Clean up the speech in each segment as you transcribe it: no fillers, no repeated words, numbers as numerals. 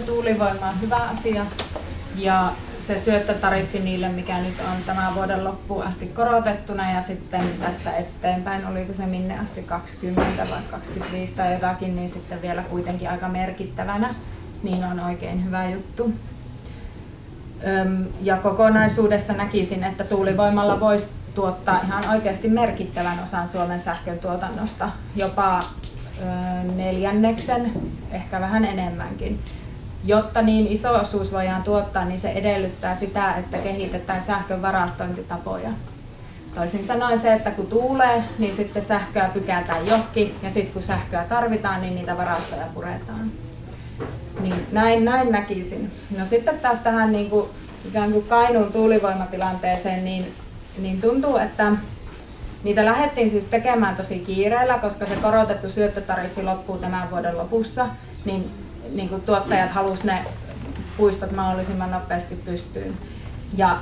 Tuulivoima on hyvä asia ja se syöttötariffi niille, mikä nyt on tämän vuoden loppuun asti korotettuna ja sitten tästä eteenpäin, oliko se minne asti 20 vai 25 tai jotakin, niin sitten vielä kuitenkin aika merkittävänä, niin on oikein hyvä juttu. Ja kokonaisuudessa näkisin, että tuulivoimalla voisi tuottaa ihan oikeasti merkittävän osan Suomen sähkön tuotannosta, jopa 1/4, ehkä vähän enemmänkin. Jotta niin iso osuus voidaan tuottaa, niin se edellyttää sitä, että kehitetään sähkön varastointitapoja. Toisin sanoen se, että kun tuulee, niin sitten sähköä pykätään johonkin ja sitten kun sähköä tarvitaan, niin niitä varastoja puretaan. Niin näin näkisin. No sitten taas tähän niin kuin, ikään kuin Kainuun tuulivoimatilanteeseen, niin tuntuu, että niitä lähdettiin siis tekemään tosi kiireellä, koska se korotettu syöttötariffi loppuu tämän vuoden lopussa, niin kuin tuottajat halusivat ne puistot mahdollisimman nopeasti pystyyn. Ja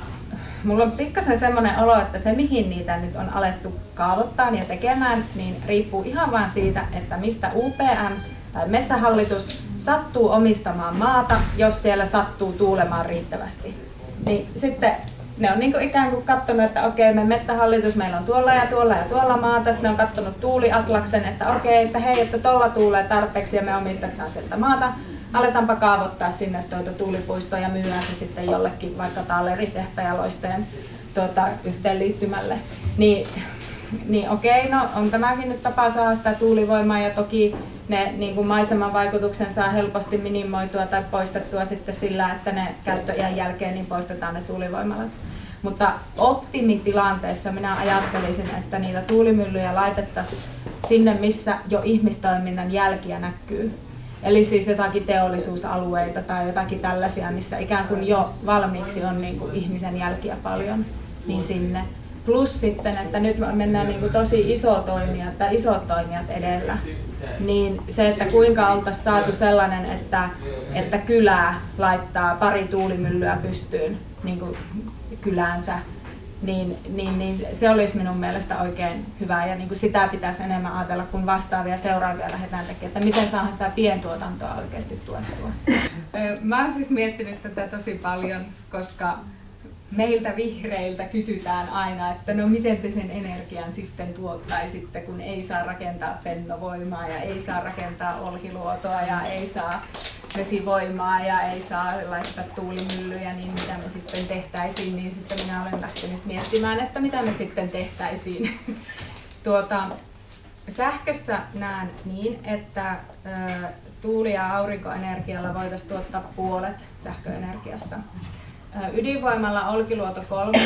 mulla on pikkasen semmoinen olo, että se mihin niitä nyt on alettu kaavoittaa ja tekemään, niin riippuu ihan vain siitä, että mistä UPM tai Metsähallitus sattuu omistamaan maata, jos siellä sattuu tuulemaan riittävästi. Niin sitten ne on niin kuin ikään kuin katsonut, että okei, me Metsähallitus, meillä on tuolla ja tuolla ja tuolla maata. Sitten ne on katsonut tuuliatlaksen, että okei, että hei, että tuolla tuulee tarpeeksi ja me omistetaan sieltä maata. Aletaanpa kaavoittaa sinne tuulipuistoa ja myydään se sitten jollekin vaikka Taaleri-Tehtäjä-Loisteen yhteenliittymälle. Niin okei, no on tämäkin nyt tapa saada sitä tuulivoimaa ja toki ne niin kuin maiseman vaikutuksen saa helposti minimoitua tai poistettua sitten sillä, että ne käyttöiän jälkeen niin poistetaan ne tuulivoimalat. Mutta optimitilanteessa minä ajattelisin, että niitä tuulimyllyjä laitettaisiin sinne, missä jo ihmistoiminnan jälkiä näkyy. Eli siis jotakin teollisuusalueita tai jotakin tällaisia, missä ikään kuin jo valmiiksi on niin kuin ihmisen jälkiä paljon, niin sinne. Plus sitten, että nyt mennään niin kuin tosi isot toimijat edellä, niin se, että kuinka oltaisiin saatu sellainen, että kylä laittaa pari tuulimyllyä pystyyn niin kuin kyläänsä, niin se olisi minun mielestä oikein hyvä ja niin kuin sitä pitäisi enemmän ajatella, kun vastaavia seuraavia lähdetään tekemään, että miten saadaan sitä pientuotantoa oikeasti tuettua. Mä oon siis miettinyt tätä tosi paljon, koska meiltä vihreiltä kysytään aina, että no miten te sen energian sitten tuottaisitte, kun ei saa rakentaa Fennovoimaa ja ei saa rakentaa Olkiluotoa ja ei saa vesivoimaa ja ei saa laittaa tuulimyllyjä, niin mitä me sitten tehtäisiin, niin sitten minä olen lähtenyt miettimään, että mitä me sitten tehtäisiin. Sähkössä näen niin, että tuuli- ja aurinkoenergialla voitaisiin tuottaa puolet sähköenergiasta. Ydinvoimalla Olkiluoto 3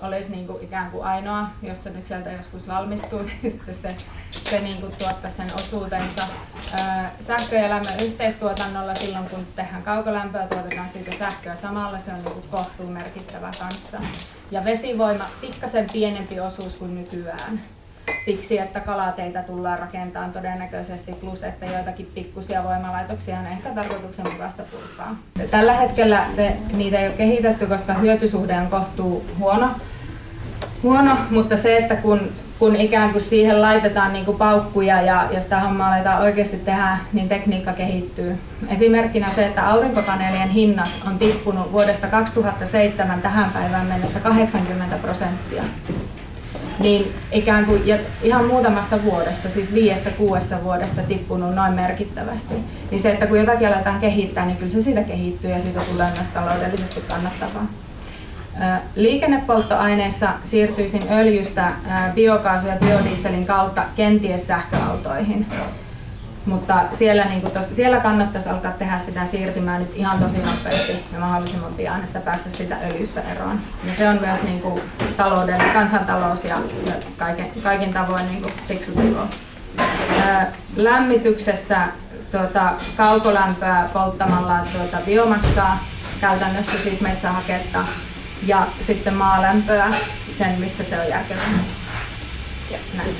olisi niin kuin ikään kuin ainoa, jos se nyt sieltä joskus valmistuu, niin sitten se niin kuin tuottaisi sen osuutensa. Sähkö- ja lämmön yhteistuotannolla silloin, kun tehdään kaukolämpöä, tuotetaan siitä sähköä samalla, se on niin kuin kohtuun merkittävä kanssa. Ja vesivoima pikkasen pienempi osuus kuin nykyään. Siksi, että kalateitä tullaan rakentamaan todennäköisesti, plus että joitakin pikkusia voimalaitoksia on ehkä tarkoituksenmukaista purkaa. Tällä hetkellä niitä ei ole kehitetty, koska hyötysuhde on kohtuu huono, mutta se, että kun ikään kuin siihen laitetaan niin kuin paukkuja ja sitä hommaa aletaan oikeasti tehdä, niin tekniikka kehittyy. Esimerkkinä se, että aurinkopaneelien hinnat on tippunut vuodesta 2007 tähän päivään mennessä 80%. Niin ikään kuin ja ihan muutamassa vuodessa, siis 5-6 vuodessa tippunut noin merkittävästi. Niin se, että kun jotakin aletaan kehittää, niin kyllä se siitä kehittyy ja siitä tulee myös taloudellisesti kannattavaa. Liikennepolttoaineissa siirtyisin öljystä biokaasu- ja biodieselin kautta kenties sähköautoihin. Mutta siellä kannattaisi alkaa tehdä sitä siirtymää nyt ihan tosi nopeasti ja mahdollisimman pian, että päästä sitä öljystä eroon. Ja se on myös niin kuin kansantalous ja kaikin tavoin niin kuin fiksu teko. Lämmityksessä kaukolämpöä polttamalla biomassaa, käytännössä siis metsähaketta, ja sitten maalämpöä, sen missä se on järkevää. Ja näin.